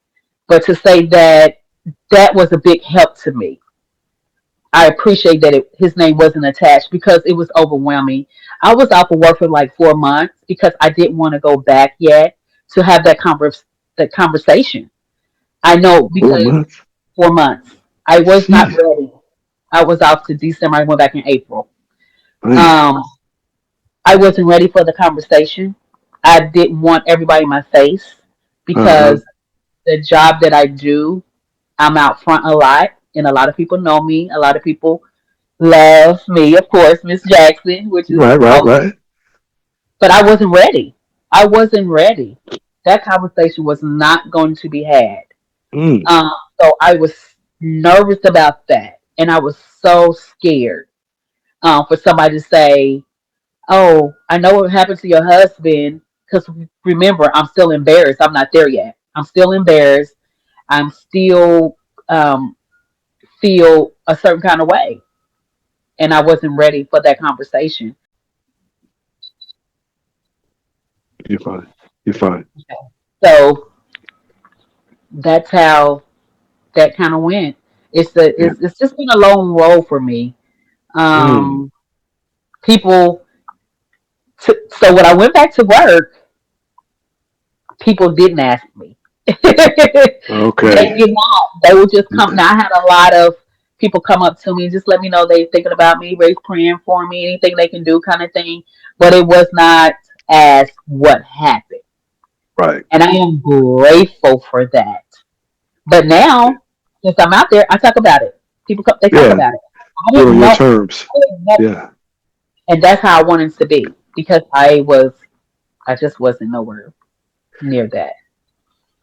But to say that was a big help to me. I appreciate that his name wasn't attached because it was overwhelming. I was out for work for like 4 months because I didn't want to go back yet to have that conversation. I know Four because months. 4 months. I was not Jeez. ready. I was out to December. I went back in April. Man. Um, I wasn't ready for the conversation. I didn't want everybody in my face Uh-huh. because the job that I do, I'm out front a lot, and a lot of people know me. A lot of people love me, of course, Miss Jackson, which is Right, right, most. right. But I wasn't ready. I wasn't ready. That conversation was not going to be had. Mm. Um, so I was nervous about that, and I was so scared for somebody to say, "Oh, I know what happened to your husband." Because remember, I'm still embarrassed. I'm not there yet. I'm still embarrassed. I'm still feel a certain kind of way, and I wasn't ready for that conversation. You're fine. You're fine. So that's how that kind of went. Yeah. It's just been a long road for me. Mm. Um, people. So when I went back to work, people didn't ask me. They Okay. did not. They would just come. Now I had a lot of people come up to me and just let me know they thinking about me, they praying for me, anything they can do, kind of thing. But it was not asked what happened, Right. and I am grateful for that. But now, since I'm out there, I talk about it. They talk Yeah. about it. I Do it didn't on your know, terms. I didn't know, Yeah. and that's how I wanted to be because I just wasn't nowhere near that.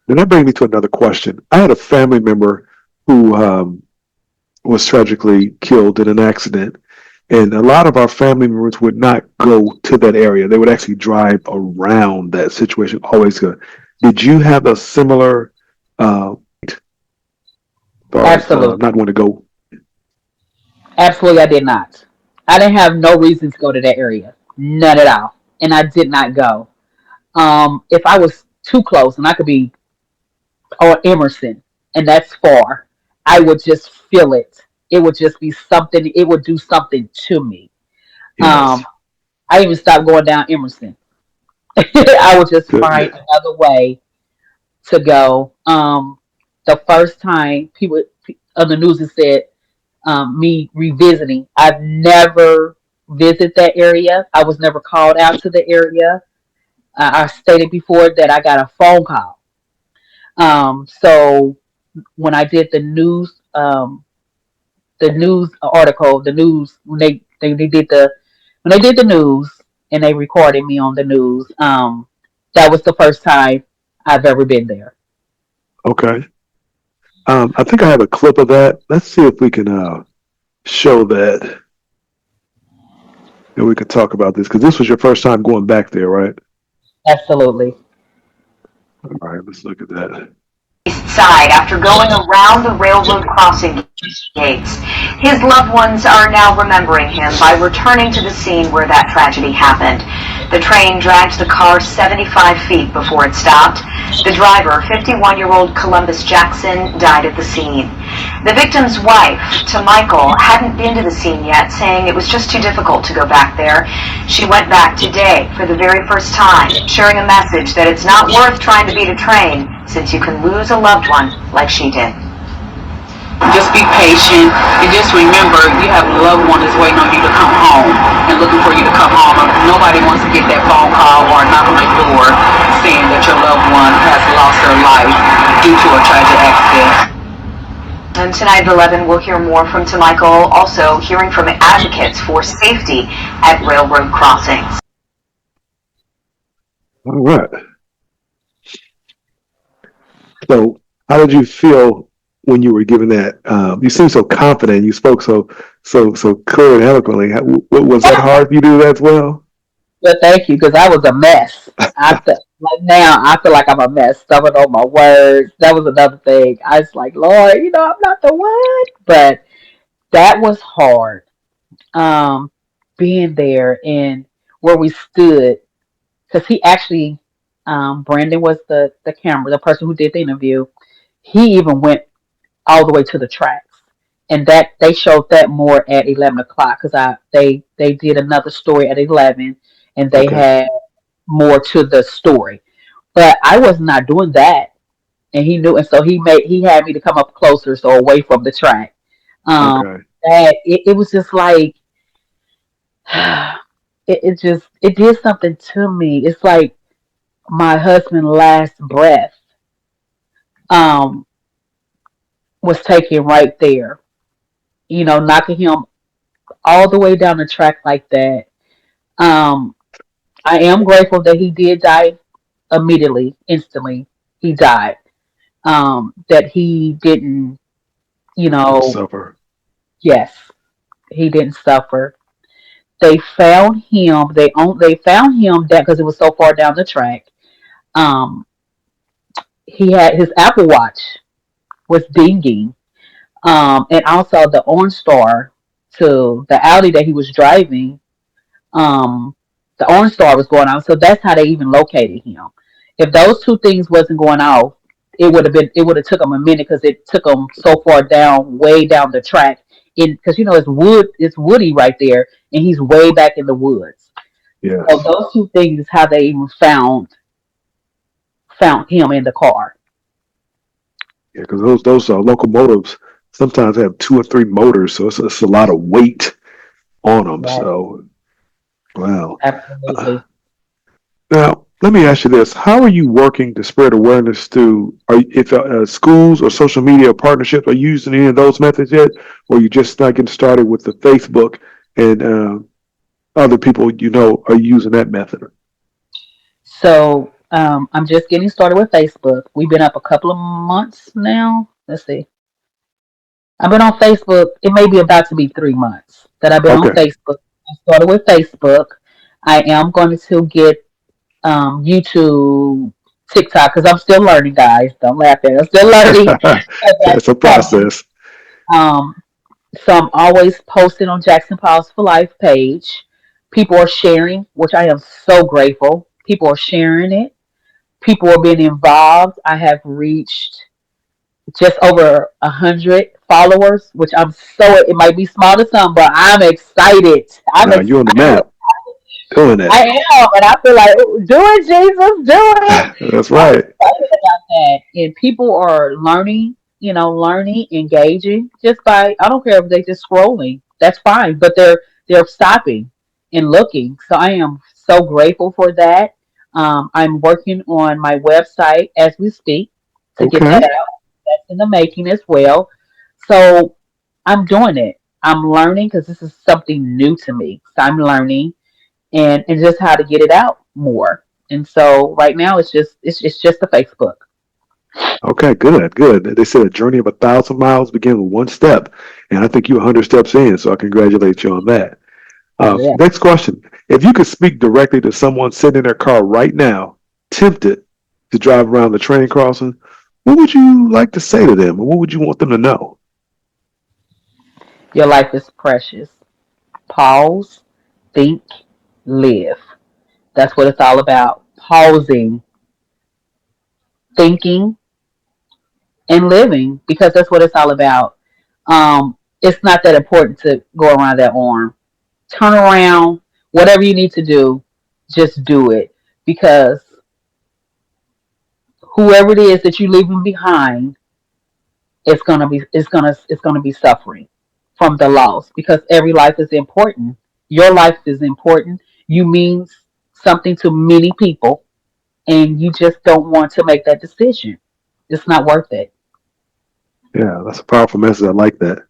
Then that brings me to another question. I had a family member who was tragically killed in an accident. And a lot of our family members would not go to that area. They would actually drive around that situation, always go. Did you have a similar, as far as Absolutely. not want to go? Absolutely, I did not. I didn't have no reason to go to that area, none at all, and I did not go. If I was too close, and I could be or Emerson, and that's far, I would just feel it. It would just be something. It would do something to me. Um, Yes. I even stopped going down Emerson. I would just find Goodness. another way to go. The first time people on the news has said me revisiting. I've never visited that area. I was never called out to the area. I stated before that I got a phone call. So when I did the news article, the news when they did the news and they recorded me on the news. That was the first time I've ever been there. Okay. I think I have a clip of that. Let's see if we can show that and we could talk about this because this was your first time going back there, right? Absolutely. All right, let's look at that. East side after going around the railroad crossing gates. His loved ones are now remembering him by returning to the scene where that tragedy happened. The train dragged the car 75 feet before it stopped. The driver, 51-year-old Columbus Jackson, died at the scene. The victim's wife, to Michael, hadn't been to the scene yet, saying it was just too difficult to go back there. She went back today for the very first time, sharing a message that it's not worth trying to beat a train since you can lose a loved one like she did. Just be patient and just remember you have a loved one that's waiting on you to come home and looking for you to come home. Nobody wants to get that phone call or knock on their door saying that your loved one has lost their life due to a tragic accident. And tonight at 11, we'll hear more from Michael, also hearing from advocates for safety at railroad crossings. All right. So, how did you feel when you were given that? You seemed so confident. You spoke so clear and eloquently. Was that hard for you to do that as well? Well, thank you, because I was a mess. Like now, I feel like I'm a mess, stumbling on my words. That was another thing. I was like, Lord, I'm not the one. But that was hard. Um, Being there and where we stood, because he actually, Brandon was the person who did the interview. He even went all the way to the tracks, and that they showed that more at 11 o'clock because they did another story at 11, and they Okay. had more to the story. But I was not doing that, and he knew, and so he had me to come up closer, so away from the track. Um, Okay. that it was just like it did something to me. It's like my husband's last breath um was taken right there. Knocking him all the way down the track like that. Um, I am grateful that he did die immediately, instantly. He died. That he didn't, you Didn't know, suffer. yes, he didn't suffer. They found him. They found him that because it was so far down the track. Um, he had his Apple Watch was dinging, and also the OnStar to the Audi that he was driving. Um, the Orange Star was going off, so that's how they even located him. If those two things wasn't going off, it would have took them a minute because it took them so far down, way down the track. In because it's woody right there, and he's way back in the woods. So Yes. those two things is how they even found him in the car. Yeah, because those locomotives sometimes have two or three motors, so it's a lot of weight on them. Yes, So wow. Uh, absolutely. Now let me ask you this: how are you working to spread awareness to? If schools or social media partnerships are using any of those methods yet, or you just not getting started with the Facebook and other people are using that method? So I'm just getting started with Facebook. We've been up a couple of months now. Let's see. I've been on Facebook. It may be about to be 3 months that I've been on Okay. Facebook. I started with Facebook. I am going to get YouTube, TikTok, because I'm still learning, guys. Don't laugh at it. I'm still learning. It's a process. Um, so I'm always posting on Jackson Pause for Life page. People are sharing, which I am so grateful. People are sharing it. People are being involved. I have reached just over 100 followers, which I'm so it might be small to some, but I'm excited. I'm Now you're on the map doing I that. am, and I feel like do it, Jesus, do it. That's I'm right. excited about that, and people are learning, learning, engaging just by I don't care if they just scrolling. That's fine, but they're stopping and looking. So I am so grateful for that. I'm working on my website as we speak to get that Okay. out. That's in the making as well. So I'm doing it. I'm learning because this is something new to me. So I'm learning and just how to get it out more. And so right now it's just the Facebook. Okay. Good. Good. They said a journey of 1,000 miles begins with one step, and I think you're 100 steps in. So I congratulate you on that. Oh yeah. Next question: if you could speak directly to someone sitting in their car right now, tempted to drive around the train crossing, what would you like to say to them, and what would you want them to know? Your life is precious. Pause, think, live. That's what it's all about. Pausing, thinking, and living because that's what it's all about. It's not that important to go around that arm. Turn around, whatever you need to do, just do it because whoever it is that you're leaving behind it's gonna be suffering from the loss because every life is important. Your life is important. You mean something to many people, and you just don't want to make that decision. It's not worth it. Yeah, that's a powerful message. I like that.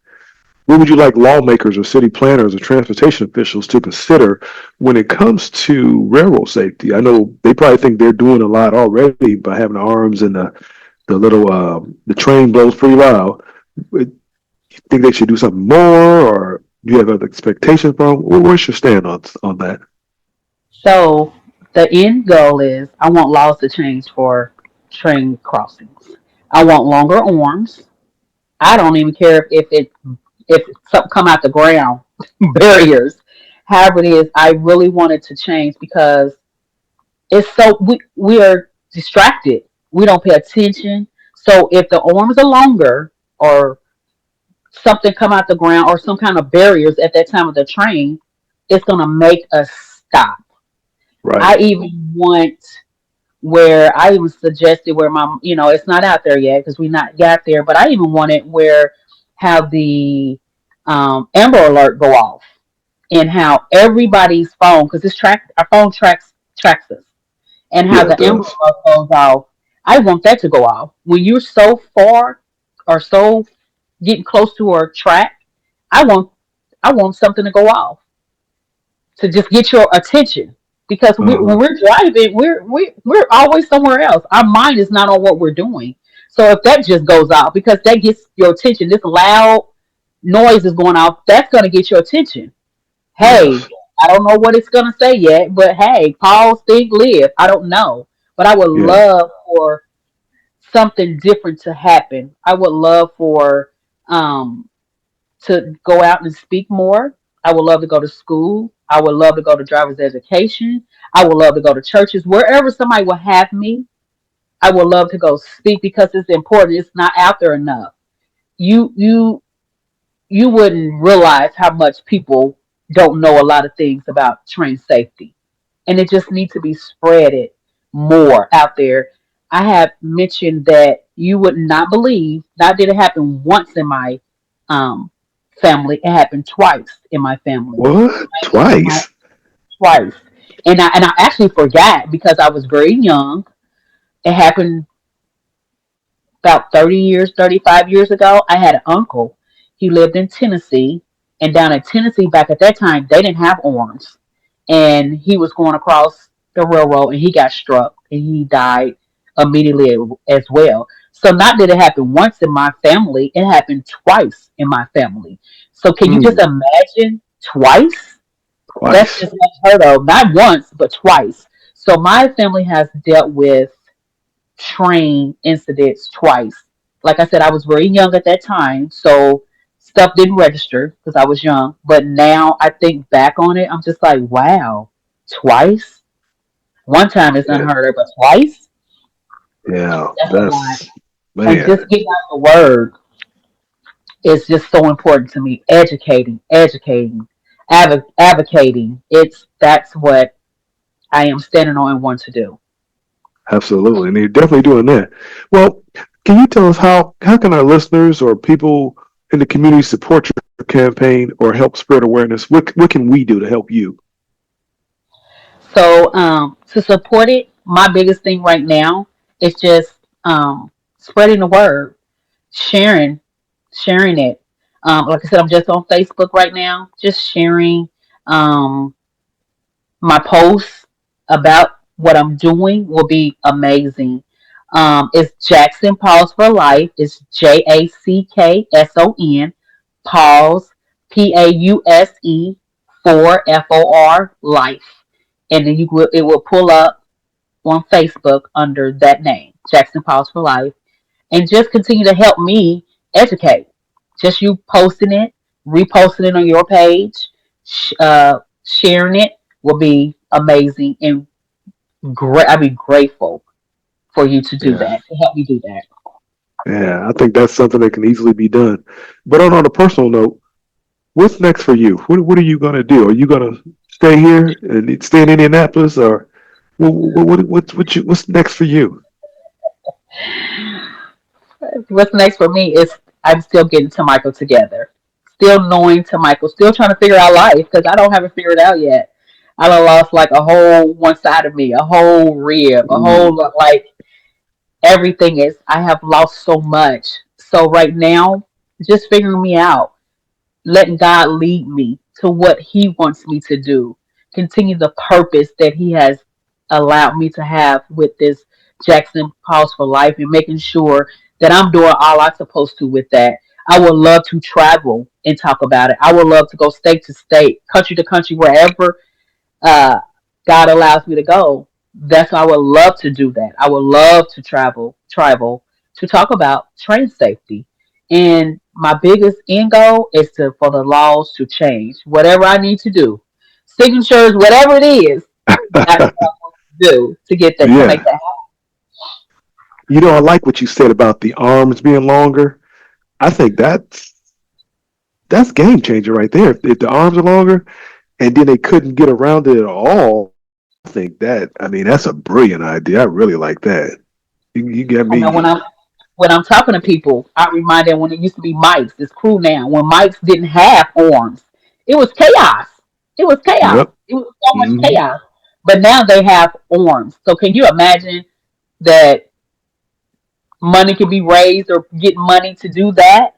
What would you like lawmakers or city planners or transportation officials to consider when it comes to railroad safety? I know they probably think they're doing a lot already by having the arms and the little the train blows pretty loud. But you think they should do something more, or do you have other expectations from? What's your stand on that? So The end goal is I want laws to change for train crossings. I want longer arms. I don't even care if something come out the ground, barriers. However it is, I really want it to change because it's so we are distracted. We don't pay attention. So if the arms are longer or something come out the ground or some kind of barriers at that time of the train, it's gonna make us stop. I Right. even want where I even suggested where my it's not out there yet because we not got there, but I even wanted where have the Amber Alert go off and how everybody's phone because this track our phone tracks us and how Yeah, it the Amber does. Alert goes off. I want that to go off when you're so far or so getting close to a track. I want I want something to go off to just get your attention because Uh-huh. when we're driving, we're always somewhere else. Our mind is not on what we're doing. So if that just goes off because that gets your attention, this loud noise is going off. That's going to get your attention. Hey, Yes. I don't know what it's going to say yet, but hey, pause, think, live. I don't know, but I would Yeah. love for something different to happen. I would love for um to go out and speak more. I would love to go to school. I would love to go to driver's education. I would love to go to churches. Wherever somebody will have me, I would love to go speak because it's important. It's not out there enough. You you you wouldn't realize how much people don't know a lot of things about train safety. And it just needs to be spreaded more out there. I have mentioned that you would not believe that did it happen once in my um, family. It happened twice in my family. What? My Twice? twice, and I actually forgot because I was very young. It happened about 30 years, 35 years ago. I had an uncle. He lived in Tennessee, and down in Tennessee back at that time, they didn't have arms. And he was going across the railroad and he got struck and he died immediately as well. So not that it happened once in my family, it happened twice in my family. So can you just Mm, imagine twice? That's twice. just unheard of. Not once, but twice. So my family has dealt with train incidents twice. Like I said, I was very young at that time, so stuff didn't register because I was young. But now I think back on it, I'm just like, wow, twice. One time is Yeah. unheard of, but twice, Yeah. that's a lot. That's, And man. just getting out the word is just so important to me. Educating, advocating. It's that's what I am standing on and want to do. Absolutely. And you're definitely doing that. Well, can you tell us how can our listeners or people in the community support your campaign or help spread awareness? What can we do to help you? So to support it, my biggest thing right now is just spreading the word, sharing, sharing it. Like I said, I'm just on Facebook right now, just sharing um, my posts about what I'm doing will be amazing. It's Jackson Pause for Life. It's JACKSON Pause PAUSE for FOR Life, and then it will pull up on Facebook under that name, Jackson Pause for Life, and just continue to help me educate. Just you posting it, reposting it on your page, sharing it will be amazing and great. I'd be grateful for you to do Yeah. that, to help me do that. Yeah. I think that's something that can easily be done. But on a personal note, what's next for you? What are you going to do? Are you going to stay here and stay in Indianapolis or what's next for you? What's next for me is I'm still getting to Michael together, still knowing to Michael, still trying to figure out life because I don't have it figured out yet. I done lost like a whole one side of me, a whole rib, a whole Mm, like everything is. I have lost so much. So right now, just figuring me out, letting God lead me to what He wants me to do, continue the purpose that He has allowed me to have with this Jackson Pause for Life, and making sure that I'm doing all I'm supposed to with that. I would love to travel and talk about it. I would love to go state to state, country to country, wherever. Uh, God allows me to go, that's why I would love to do that. I would love to travel to talk about train safety. And my biggest end goal is to for the laws to change. Whatever I need to do, signatures, whatever it is, that's what I want to do to get that to make Yeah. that I like what you said about the arms being longer. I think that's game changer right there. If the arms are longer and then they couldn't get around it at all, I think that's a brilliant idea. I really like that. You get I know me. when I'm talking to people, I remind them when it used to be mics, it's cool now. When mics didn't have arms, it was chaos. It was chaos. Yep. It was so much Hmm. chaos. But now they have arms. So can you imagine that money can be raised or get money to do that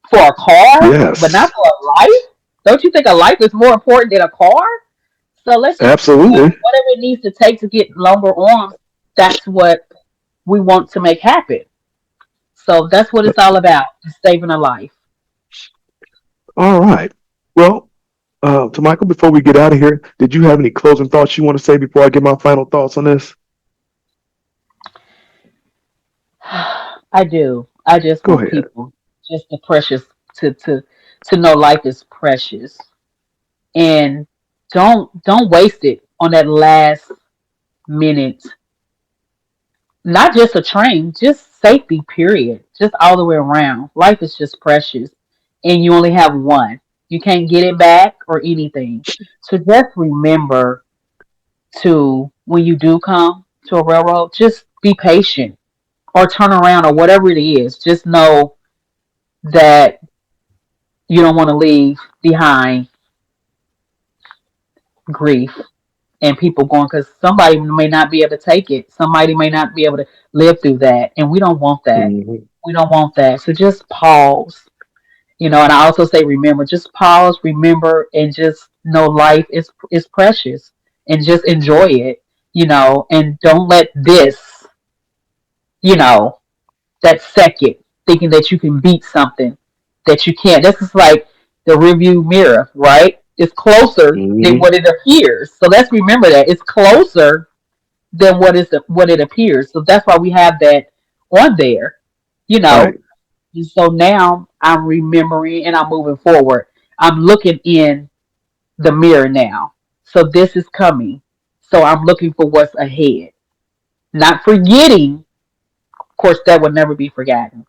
for a car, but not Yes. for a life? Don't you think a life is more important than a car? So let's just Absolutely. whatever it needs to take to get longer arms, that's what we want to make happen. So that's what it's all about, is saving a life. All right. Well, to Michael, before we get out of here, did you have any closing thoughts you want to say before I get my final thoughts on this? I do. I just Go want ahead. people just the precious to to to know life is precious, and don't waste it on that last minute. Not just a train, just safety period. Just all the way around. Life is just precious, and you only have one. You can't get it back or anything. So just remember to when you do come to a railroad, just be patient or turn around or whatever it is. Just know that you don't want to leave behind grief and people going because somebody may not be able to take it. Somebody may not be able to live through that, and we don't want that. Hmm. We don't want that. So just pause, and I also say remember. Just pause, remember, and just know life is precious, and just enjoy it, and don't let this, you know, that second thinking that you can beat something that you can't. This is like the review mirror, right? It's closer than Hmm. what it appears. So let's remember that it's closer than what it appears. So that's why we have that on there, you know. Right. And so now I'm remembering and I'm moving forward. I'm looking in the mirror now. So this is coming. So I'm looking for what's ahead. Not forgetting, of course, that will never be forgotten,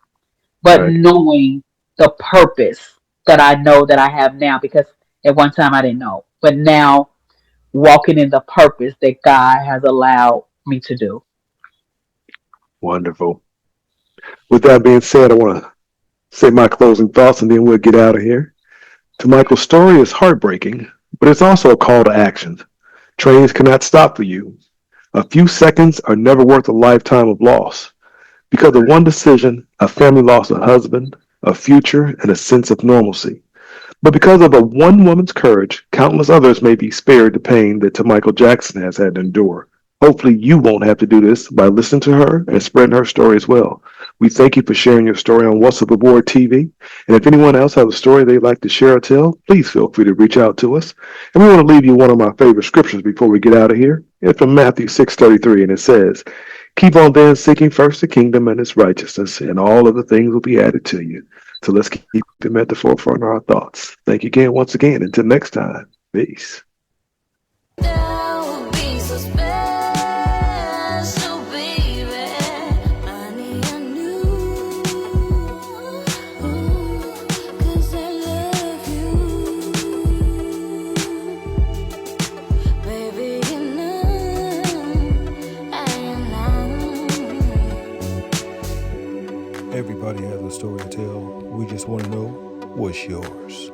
but Right. knowing the purpose that I know that I have now because at one time I didn't know. But now walking in the purpose that God has allowed me to do. Wonderful. With that being said, I want to say my closing thoughts and then we'll get out of here. To Michael's story is heartbreaking, but it's also a call to action. Trains cannot stop for you. A few seconds are never worth a lifetime of loss. Because of one decision, a family lost a husband, a future, and a sense of normalcy. But because of a one woman's courage, countless others may be spared the pain that Michael Jackson has had to endure. Hopefully, you won't have to do this by listening to her and spreading her story as well. We thank you for sharing your story on What's Up Aboard TV. And if anyone else has a story they'd like to share or tell, please feel free to reach out to us. And we want to leave you one of my favorite scriptures before we get out of here. It's from Matthew 6:33, and it says, "Keep on then seeking first the kingdom and its righteousness, and all other things will be added to you." So let's keep them at the forefront of our thoughts. Thank you again, once again. Until next time, peace. Everybody has a story to tell. We just want to know what's yours.